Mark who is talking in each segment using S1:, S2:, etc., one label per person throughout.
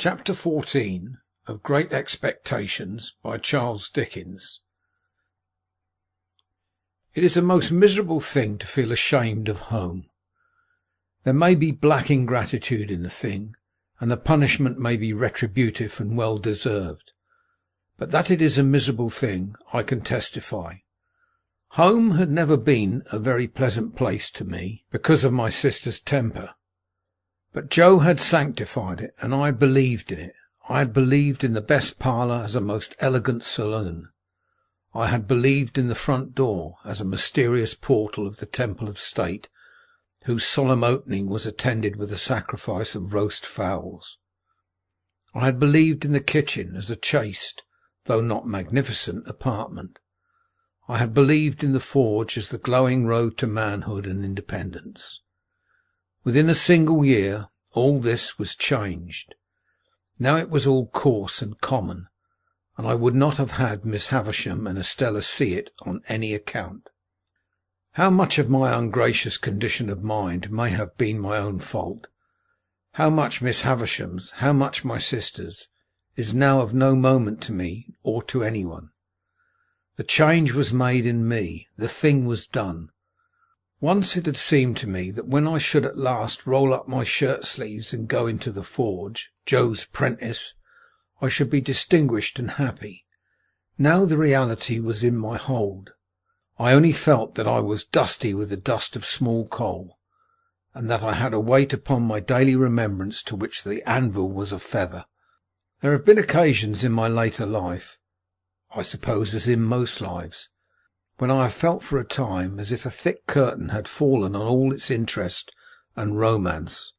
S1: Chapter 14 of Great Expectations by Charles Dickens. It is a most miserable thing to feel ashamed of home. There may be black ingratitude in the thing, and the punishment may be retributive and well deserved, but that it is a miserable thing I can testify. Home had never been a very pleasant place to me, because of my sister's temper. But Joe had sanctified it, and I had believed in it. I had believed in the best parlour as a most elegant saloon. I had believed in the front door as a mysterious portal of the temple of state, whose solemn opening was attended with a sacrifice of roast fowls. I had believed in the kitchen as a chaste, though not magnificent, apartment. I had believed in the forge as the glowing road to manhood and independence. Within a single year all this was changed. Now it was all coarse and common, and I would not have had Miss Havisham and Estella see it on any account. How much of my ungracious condition of mind may have been my own fault, how much Miss Havisham's, how much my sister's, is now of no moment to me or to any one. The change was made in me. The thing was done. Once it had seemed to me that when I should at last roll up my shirt-sleeves and go into the forge, Joe's prentice, I should be distinguished and happy. Now the reality was in my hold. I only felt that I was dusty with the dust of small coal, and that I had a weight upon my daily remembrance to which the anvil was a feather. There have been occasions in my later life, I suppose as in most lives, when I have felt for a time as if a thick curtain had fallen on all its interest and romance,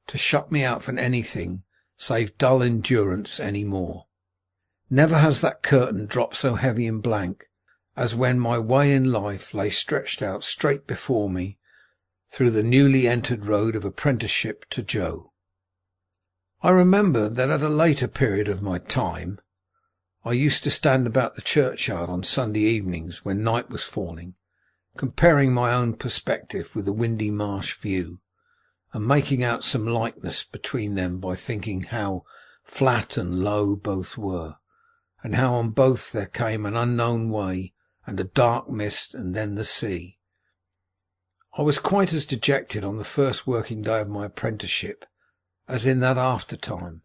S1: to shut me out from anything save dull endurance any more. Never has that curtain dropped so heavy and blank as when my way in life lay stretched out straight before me through the newly entered road of apprenticeship to Joe. I remember that at a later period of my time I used to stand about the churchyard on Sunday evenings when night was falling, comparing my own perspective with the windy marsh view, and making out some likeness between them by thinking how flat and low both were, and how on both there came an unknown way and a dark mist and then the sea. I was quite as dejected on the first working day of my apprenticeship as in that after time.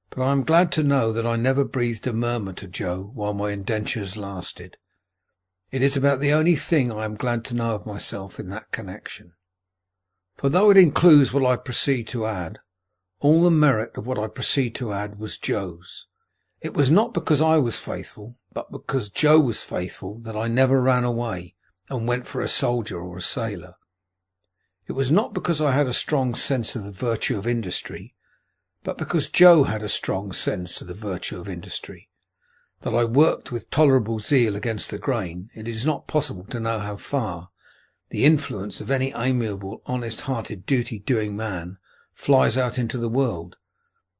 S1: But I am glad to know that I never breathed a murmur to Joe while my indentures lasted. It is about the only thing I am glad to know of myself in that connection. For though it includes what I proceed to add, all the merit of what I proceed to add was Joe's. It was not because I was faithful, but because Joe was faithful, that I never ran away and went for a soldier or a sailor. It was not because I had a strong sense of the virtue of industry, but because Joe had a strong sense of the virtue of industry, that I worked with tolerable zeal against the grain. It is not possible to know how far the influence of any amiable, honest-hearted, duty-doing man flies out into the world,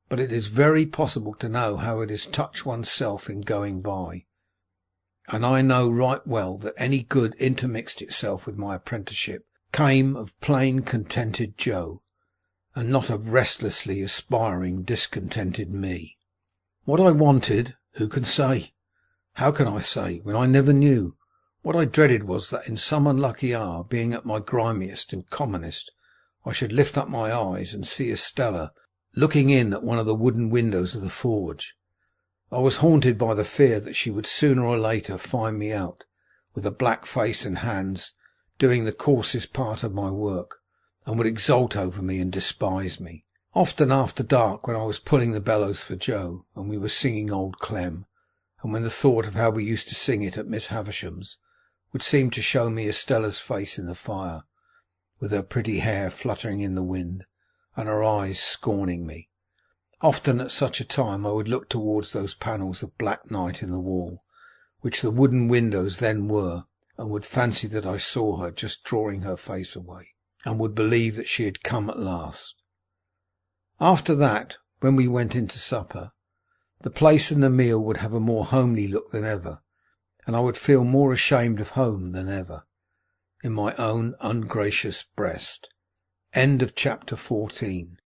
S1: but it is very possible to know how it has touched one's self in going by, and I know right well that any good intermixed itself with my apprenticeship came of plain contented Joe, and not of restlessly aspiring discontented me. What I wanted, who can say? How can I say, when I never knew? What I dreaded was that in some unlucky hour, being at my grimiest and commonest, I should lift up my eyes and see Estella looking in at one of the wooden windows of the forge. I was haunted by the fear that she would sooner or later find me out, with a black face and hands, doing the coarsest part of my work, and would exult over me and despise me. Often after dark, when I was pulling the bellows for Joe, and we were singing Old Clem, and when the thought of how we used to sing it at Miss Havisham's would seem to show me Estella's face in the fire, with her pretty hair fluttering in the wind, and her eyes scorning me, often at such a time I would look towards those panels of black night in the wall, which the wooden windows then were, and would fancy that I saw her just drawing her face away, and would believe that she had come at last. After that, when we went into supper, the place and the meal would have a more homely look than ever, and I would feel more ashamed of home than ever, in my own ungracious breast. End of chapter 14.